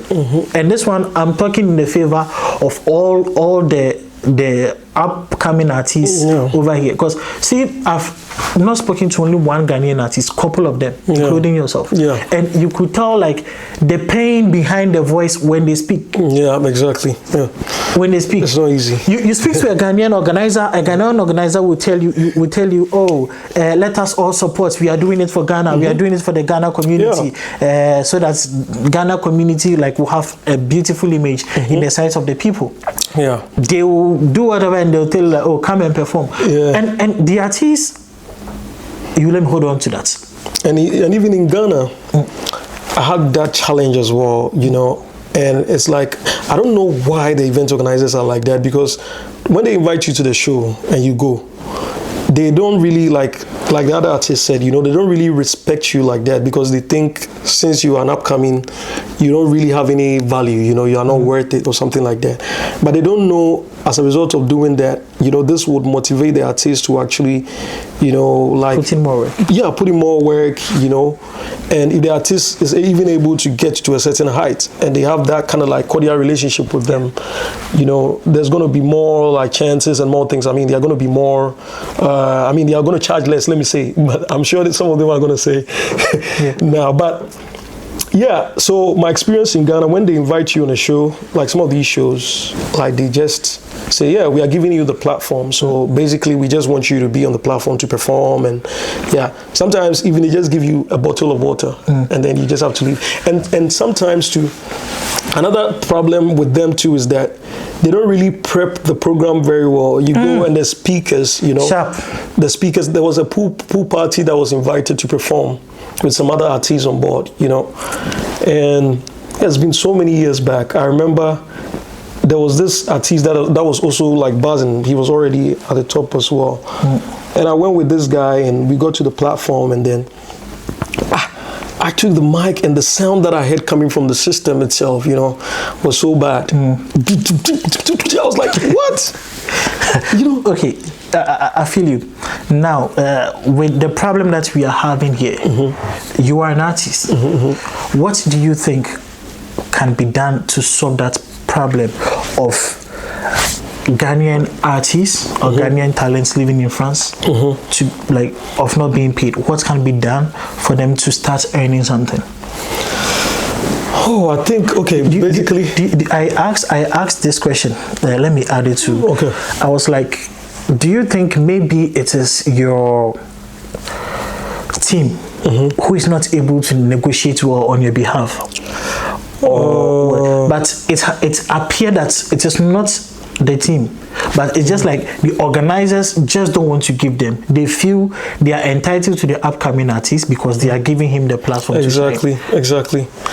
Speaker 1: And this one, I'm talking in the favor of all the upcoming artists over here. Because see, I've not spoken to only one Ghanaian artist, couple of them, including yourself. And you could tell like the pain behind the voice when they speak.
Speaker 2: Yeah, exactly.
Speaker 1: When they speak,
Speaker 2: it's not easy.
Speaker 1: You speak to a Ghanaian organizer will tell you, oh, let us all support. We are doing it for Ghana. We are doing it for the Ghana community, so that Ghana community like will have a beautiful image in the sight of the people. They will do whatever and they'll tell like, oh, come and perform. And the artists, you let me hold on to that.
Speaker 2: And even in Ghana, I had that challenge as well, you know. And it's like, I don't know why the event organizers are like that, because when they invite you to the show and you go, they don't really like the other artist said, you know, they don't really respect you like that, because they think since you are an upcoming, you don't really have any value, you know, you are not worth it or something like that. But they don't know, as a result of doing that, you know, this would motivate the artist to actually, you know, like
Speaker 1: put in more work.
Speaker 2: Yeah, put in more work, you know. And if the artist is even able to get to a certain height and they have that kind of like cordial relationship with them, you know, there's going to be more like chances and more things. I mean, they are going to be more, I mean, they are going to charge less, let me say, but I'm sure that some of them are going to say now, but yeah, so my experience in Ghana, when they invite you on a show, like some of these shows, like they just say, yeah, we are giving you the platform. So basically, we just want you to be on the platform to perform. And yeah, sometimes even they just give you a bottle of water and then you just have to leave. And sometimes too, another problem with them too is that they don't really prep the program very well. You go and the speakers, you know, the speakers, there was a pool party that was invited to perform with some other artists on board, you know. And it's been so many years back. I remember there was this artist that was also like buzzing. He was already at the top as well. And I went with this guy and we got to the platform, and then I took the mic, and the sound that I had coming from the system itself, you know, was so bad. I was like, what? You know?
Speaker 1: Okay, I feel you. Now, with the problem that we are having here, you are an artist. What do you think can be done to solve that problem of Ghanaian artists or Ghanaian talents living in France to like of not being paid? What can be done for them to start earning something?
Speaker 2: Oh, I think basically
Speaker 1: I asked this question. Let me add it to. I was like, do you think maybe it is your team who is not able to negotiate well on your behalf? But it appears that it is not the team, but it's just like the organizers just don't want to give them. They feel they are entitled to the upcoming artist because they are giving him the platform.
Speaker 2: Exactly.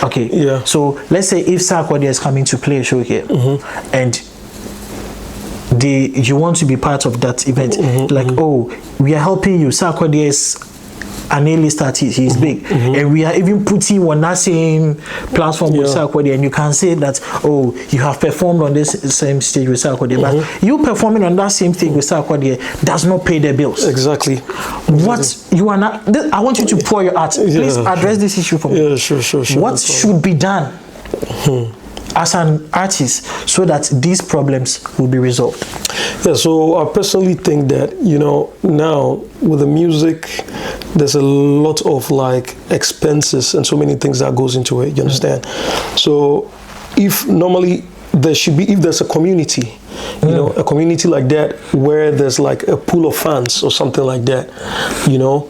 Speaker 1: Okay.
Speaker 2: Yeah. So
Speaker 1: let's say if Sarkodie is coming to play a show here, and you want to be part of that event, like, oh, we are helping you. Sarkodie is an A-list artist, he's big, and we are even putting on that same platform with Sarkodie, and you can say that, oh, you have performed on this same stage with Sarkodie, but you performing on that same thing with Sarkodie does not pay the bills.
Speaker 2: Exactly.
Speaker 1: What you are not, I want you to pour your art. Please address this issue for me.
Speaker 2: Yeah, sure.
Speaker 1: What should be done? as an artist so that these problems will be resolved?
Speaker 2: Yeah, so I personally think that, you know, now with the music, there's a lot of like expenses and so many things that goes into it, you understand? So if normally there should be, if there's a community, you know, a community like that where there's like a pool of fans or something like that, you know,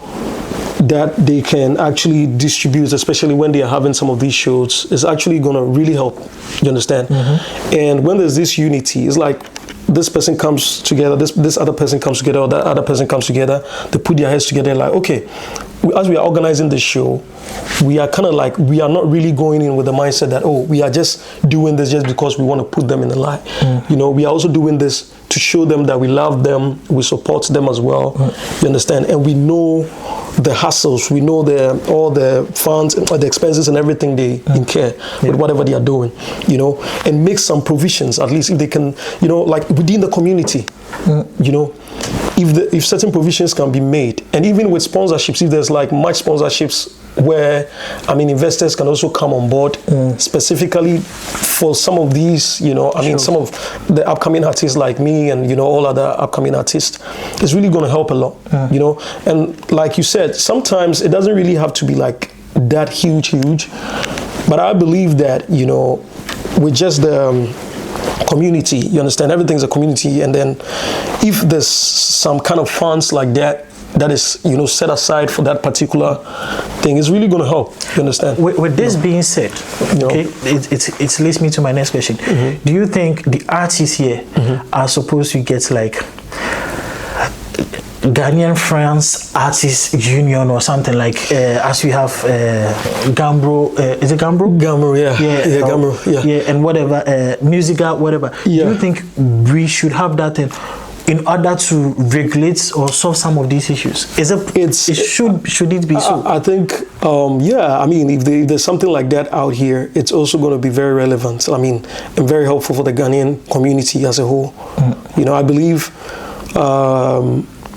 Speaker 2: that they can actually distribute, especially when they are having some of these shows, is actually going to really help, you understand? And when there's this unity, it's like this person comes together, this other person comes together, or that other person comes together, they put their heads together like, okay, as we are organizing this show, we are kind of like, we are not really going in with the mindset that, oh, we are just doing this just because we want to put them in the light. You know, we are also doing this to show them that we love them, we support them as well, you understand? And we know the hassles, we know all the funds, the expenses and everything they incur with whatever they are doing, you know, and make some provisions, at least if they can, you know, like within the community, you know, if certain provisions can be made, and even with sponsorships, if there's like much sponsorships where, I mean, investors can also come on board specifically for some of these, you know, I mean, some of the upcoming artists like me and, you know, all other upcoming artists, it's really going to help a lot, you know. And like you said, sometimes it doesn't really have to be like that huge, but I believe that, you know, with just the community, you understand, everything's a community, and then if there's some kind of funds like that is, you know, set aside for that particular thing, it's really going to help, you understand?
Speaker 1: With this being said, okay, it leads me to my next question. Do you think the artists here are supposed to get like Ghanaian France Artists Union or something like, as we have Gambro, is it Gambro?
Speaker 2: Gambro, yeah. Gambro, yeah.
Speaker 1: Yeah, and whatever, Musica, whatever.
Speaker 2: Yeah.
Speaker 1: Do you think we should have that in order to regulate or solve some of these issues? Should it be so?
Speaker 2: I think, yeah, I mean, if there's something like that out here, it's also going to be very relevant. I mean, and very helpful for the Ghanaian community as a whole. You know, I believe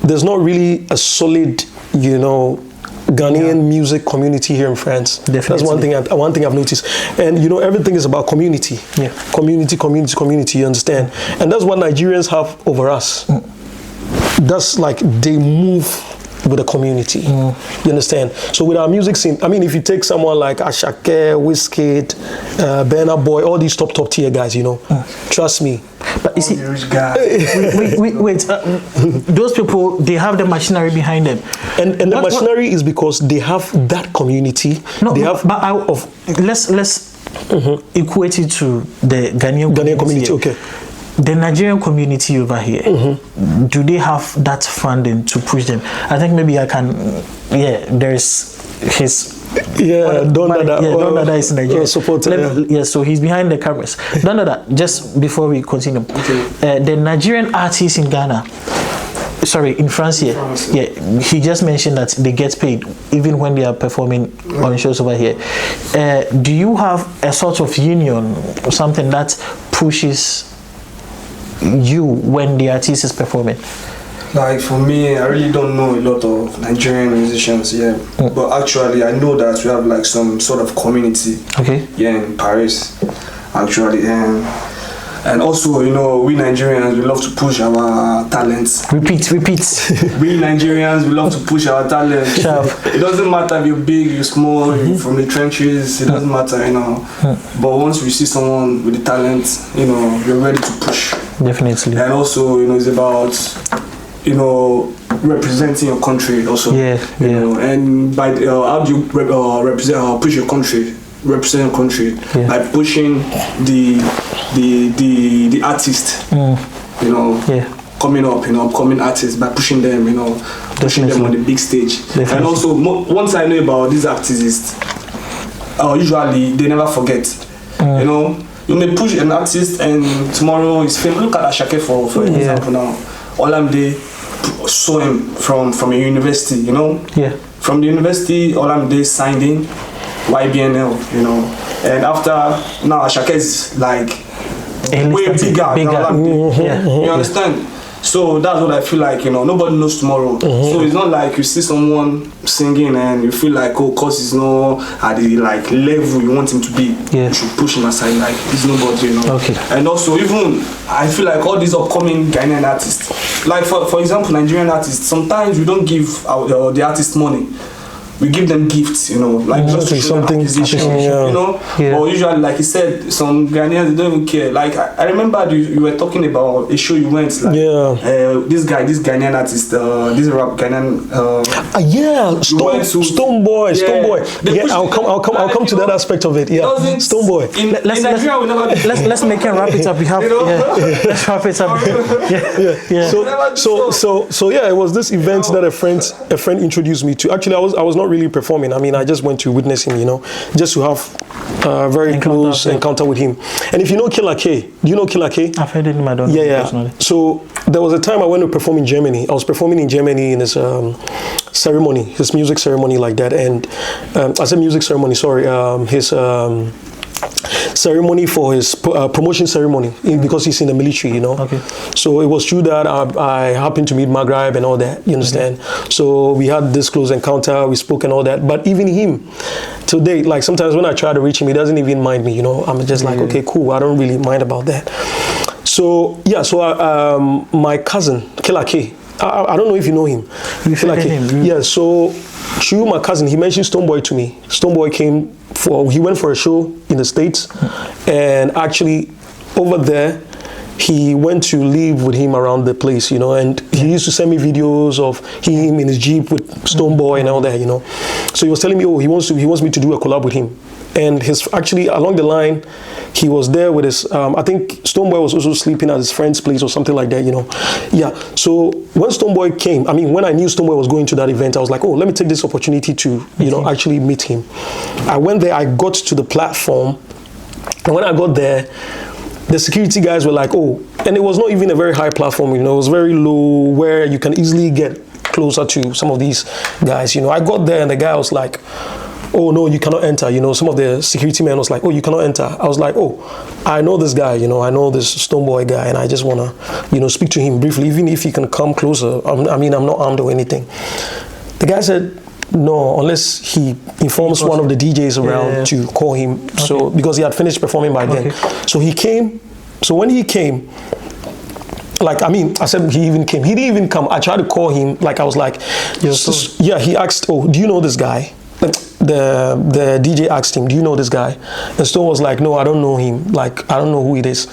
Speaker 2: there's not really a solid, you know, Ghanaian music community here in France.
Speaker 1: Definitely.
Speaker 2: That's one thing I've noticed. And you know, everything is about community.
Speaker 1: Yeah.
Speaker 2: Community, you understand? And that's what Nigerians have over us. That's like, they move with the community. You understand? So with our music scene, I mean, if you take someone like Ashake, Wizkid, Burna Boy, all these top tier guys, you know, trust me.
Speaker 1: But you see, wait, those people, they have the machinery behind them,
Speaker 2: and the machinery is because they have that community.
Speaker 1: No,
Speaker 2: they have.
Speaker 1: But let's equate it to the Ghanaian community.
Speaker 2: Okay.
Speaker 1: The Nigerian community over here, do they have that funding to push them? I think maybe I can. Yeah, there's his.
Speaker 2: Yeah,
Speaker 1: Donada is Nigerian.
Speaker 2: Supporter,
Speaker 1: so he's behind the cameras. Donada, just before we continue, the Nigerian artists in Ghana, sorry, in France here, yeah, he just mentioned that they get paid even when they are performing on shows over here. Do you have a sort of union or something that pushes you when the artist is performing?
Speaker 3: Like for me, I really don't know a lot of Nigerian musicians, but actually I know that we have like some sort of community here in Paris, actually, and also, you know, we Nigerians, we love to push our talents.
Speaker 1: Repeat.
Speaker 3: We Nigerians, we love to push our talents. It doesn't matter if you're big, you're small, you're from the trenches, it doesn't matter, you know. But once we see someone with the talent, you know, you're ready to push.
Speaker 1: Definitely.
Speaker 3: And also, you know, it's about, you know, representing your country also. You know, and by how do you represent, push your country, represent your country by pushing the artist, you know, coming up, you know, upcoming artists, by pushing them, you know, pushing them on the big stage. And also, once I know about these artists, usually they never forget, you know. You may push an artist and tomorrow he's famous. Look at Ashake for example now. Olamide saw him from a university, you know. From the university, Olamide signed in YBNL, you know. And after, now Ashake is like way bigger than Olamide. You understand? So that's what I feel like, nobody knows tomorrow. So it's not like you see someone singing and you feel like, oh, cause he's not at the like level you want him to be, you should push him aside, like he's nobody,
Speaker 1: Okay.
Speaker 3: And also even I feel like all these upcoming Ghanaian artists, like for example Nigerian artists, sometimes we don't give the artist money. We give them gifts, like just to show something, Or usually, like you said, some Ghanaians, they don't even care. Like I remember you were talking about a show you went, like this Ghanaian artist, this rap Ghanaian.
Speaker 2: Stoneboy. Yeah, I'll come to that aspect of it. Yeah, Stoneboy.
Speaker 1: Let's make him wrap it up. We have let's wrap it up.
Speaker 2: So it was this event that a friend introduced me to. Actually, I was not really performing. I mean, I just went to witness him, just to have a very close encounter with him. And if you know Killer K, do you know Killer K?
Speaker 1: I've heard him, I don't know personally.
Speaker 2: So there was a time I went to perform in Germany. I was performing in Germany in his ceremony, his music ceremony like that. And I said music ceremony, sorry, his ceremony for his promotion ceremony because he's in the military,
Speaker 1: Okay.
Speaker 2: So it was true that I happened to meet Maghreb and all that, you understand? So we had this close encounter, we spoke and all that. But even him, today, like sometimes when I try to reach him, he doesn't even mind me, I'm just like, okay, cool, I don't really mind about that. So, my cousin, Killer K, I don't know if you know him.
Speaker 1: Killer K.
Speaker 2: Yeah, so through my cousin, he mentioned Stoneboy to me. Stoneboy he went for a show in the States, and actually over there, he went to live with him around the place, and he used to send me videos of him in his Jeep with Stoneboy and all that, So he was telling me, he wants me to do a collab with him. And actually along the line, he was there with his, I think Stoneboy was also sleeping at his friend's place or something like that, Yeah, so when Stoneboy came, when I knew Stoneboy was going to that event, I was like, let me take this opportunity to, actually meet him. I went there, I got to the platform, and when I got there, the security guys were like, and it was not even a very high platform, it was very low where you can easily get closer to some of these guys, I got there and the guy was like, oh no, you cannot enter. Some of the security men was like, oh, you cannot enter. I was like, I know this guy, I know this Stoneboy guy, and I just want to, speak to him briefly, even if he can come closer. I'm not armed or anything. The guy said, no, unless he informs one of the DJs around to call him. Okay. So, because he had finished performing by then. So he came. So when he came, I said he even came. He didn't even come. I tried to call him. I was like, he asked, do you know this guy? The DJ asked him, do you know this guy? And Stone was like, no, I don't know him. I don't know who it is.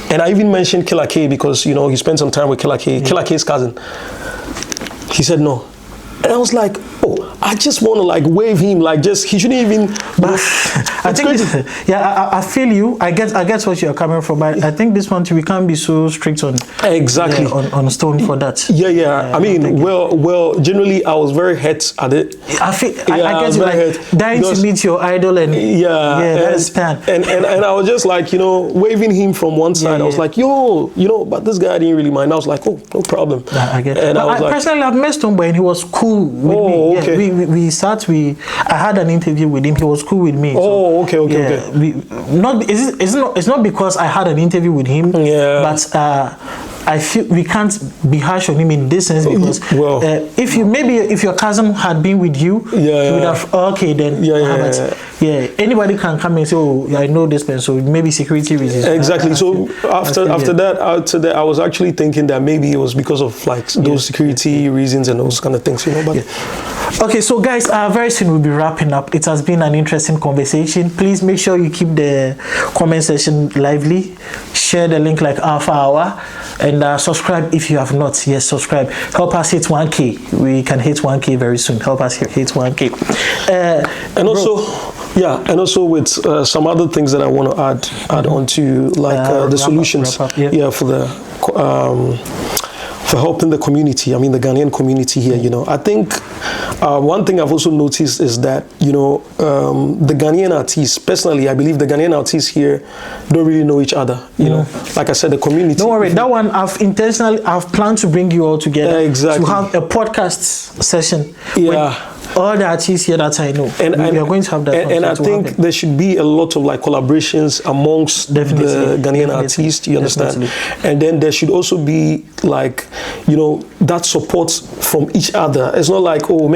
Speaker 2: And I even mentioned Killer K because, he spent some time with Killer K, Killer K's cousin. He said no. And I was like, I just want to wave him, he shouldn't even.
Speaker 1: I think, I feel you. I get what you're coming from. I think this one we can't be so strict on.
Speaker 2: Exactly.
Speaker 1: On Stone for that.
Speaker 2: Yeah. Well, generally I was very hurt at it.
Speaker 1: I get you dying to meet your idol and that is bad.
Speaker 2: And I was just waving him from one side. I was like, but this guy didn't really mind. I was like, no problem.
Speaker 1: I get it. I personally have met Stoneboy and he was cool with me.
Speaker 2: Okay.
Speaker 1: I had an interview with him. He was cool with me.
Speaker 2: Okay.
Speaker 1: It's not because I had an interview with him. But I feel we can't be harsh on him in this sense because if your cousin had been with you, he would have anybody can come and say, I know this person, so maybe security reasons.
Speaker 2: Exactly. So after that, I was actually thinking that maybe it was because of those security reasons and those kind of things,
Speaker 1: Okay, so guys, very soon we'll be wrapping up. It has been an interesting conversation. Please make sure you keep the comment section lively. Share the link like Alpha Hour. And subscribe if you have not. Yes, subscribe. Help us hit 1K. We can hit 1K very soon. Help us hit 1K.
Speaker 2: And also with some other things that I want to add on to, the solutions. For the for helping the community. The Ghanaian community here. I think one thing I've also noticed is that the Ghanaian artists. Personally, I believe the Ghanaian artists here don't really know each other. Like I said, the community.
Speaker 1: Don't worry, that one I've planned to bring you all together.
Speaker 2: Exactly.
Speaker 1: To have a podcast session. all the artists here that I know, we are going to have that.
Speaker 2: And I think there should be a lot of like collaborations amongst the Ghanaian artists. You understand? And then there should also be like, you know, that support from each other. It's not like, oh,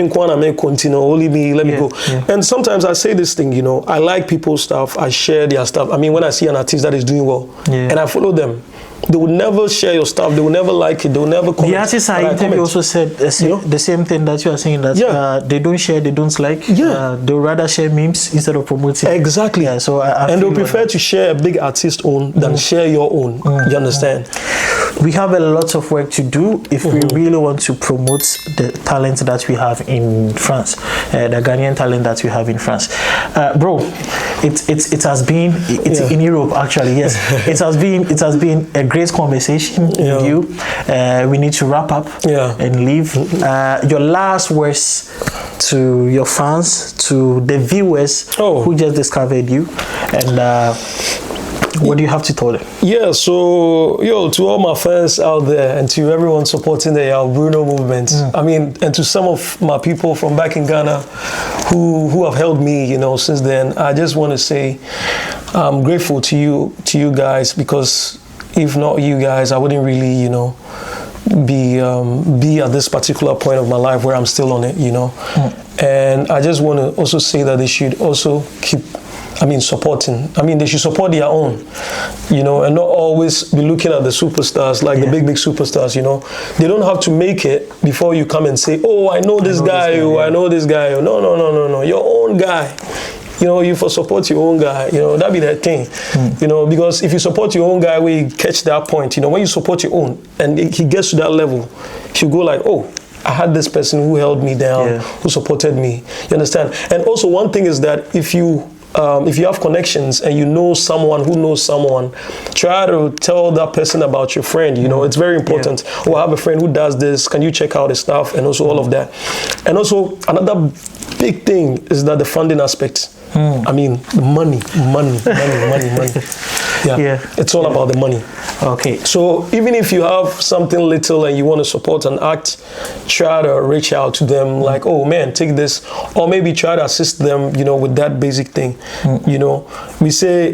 Speaker 2: continue, only me, let me go. And sometimes I say this thing, you know, I like people's stuff, I share their stuff. I mean, when I see an artist that is doing well, and I follow them, they would never share your stuff. They will never like it. They will never comment.
Speaker 1: The artists I interviewed also said the same thing that you are saying, that they don't share, they don't like. They would rather share memes instead of promoting.
Speaker 2: Exactly.
Speaker 1: So
Speaker 2: and they'll prefer to share a big artist own than share your own. You understand?
Speaker 1: We have a lot of work to do if we really want to promote the talent that we have in France, the Ghanaian talent that we have in France. Bro, it has been in Europe actually. Yes, it has been a great conversation with you. We need to wrap up and leave. Your last words to your fans, to the viewers who just discovered you, and what do you have to tell them? Yeah,
Speaker 2: so to all my fans out there and to everyone supporting the Yaw Bruno movement, I mean, and to some of my people from back in Ghana who have helped me, you know, since then, I just want to say I'm grateful to you guys, because if not you guys, I wouldn't really, you know, be at this particular point of my life where I'm still on it, you know. And I just want to also say that they should also keep, supporting. They should support their own, you know, and not always be looking at the superstars, like the big superstars, you know. They don't have to make it before you come and say, oh, I know this guy, I know this guy. No. Your own guy. You know, you for support your own guy, you know, that be that thing, you know, because if you support your own guy, we catch that point, you know, when you support your own and he gets to that level, he'll go like, oh, I had this person who held me down, who supported me, you understand? And also one thing is that if you have connections and you know someone who knows someone, try to tell that person about your friend, you know, it's very important. Oh, I have a friend who does this, can you check out his stuff, and also all of that. And also another big thing is that the funding aspect. Money. It's all about the money.
Speaker 1: Okay.
Speaker 2: So even if you have something little and you want to support an act, try to reach out to them like, oh man, take this, or maybe try to assist them, you know, with that basic thing. You know, we say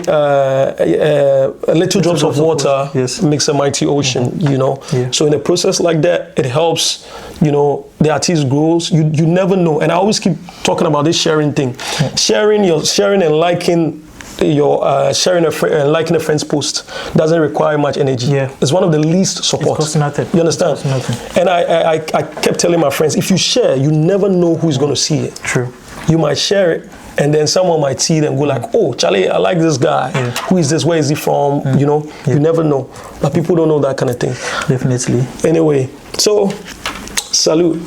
Speaker 2: little drops of water makes a mighty ocean, you know. So in a process like that, it helps, you know, the artist grows. You never know. And I always keep talking about this sharing thing. Sharing and liking sharing and liking a friend's post doesn't require much energy. It's one of the least support.
Speaker 1: It costs nothing.
Speaker 2: You understand? And I kept telling my friends, if you share, you never know who's going to see it.
Speaker 1: True.
Speaker 2: You might share it, and then someone might see it and go like, oh, Charlie, I like this guy. Who is this? Where is he from? You know, you never know. But people don't know that kind of thing.
Speaker 1: Definitely.
Speaker 2: Anyway, so salute.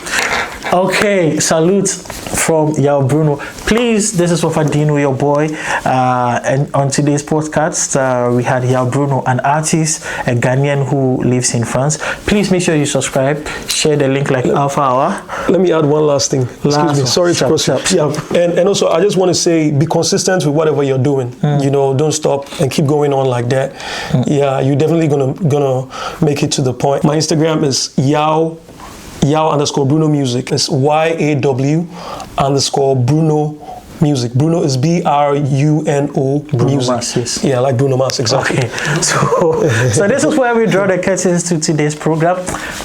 Speaker 1: Okay, salute from Yaw Bruno. Please, this is Fadino, your boy. And on today's podcast, we had Yaw Bruno, an artist, a Ghanaian who lives in France. Please make sure you subscribe, share the link like Alpha Hour.
Speaker 2: Let me add one last thing. Excuse me, sorry to proceed. And also, I just want to say, be consistent with whatever you're doing. You know, don't stop and keep going on like that. You're definitely gonna make it to the point. My Instagram is Yaw_Bruno Music. It's YAW_Bruno Music. Bruno is BRUNO Music.
Speaker 1: Mars, yes.
Speaker 2: Yeah, like Bruno Mars, exactly.
Speaker 1: Okay. So this is where we draw the curtains to today's program.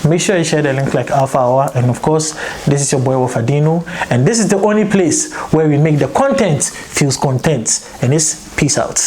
Speaker 1: Make sure you share the link like Alpha Hour. And of course, this is your boy Fadino. And this is the only place where we make the content feels content. And it's peace out.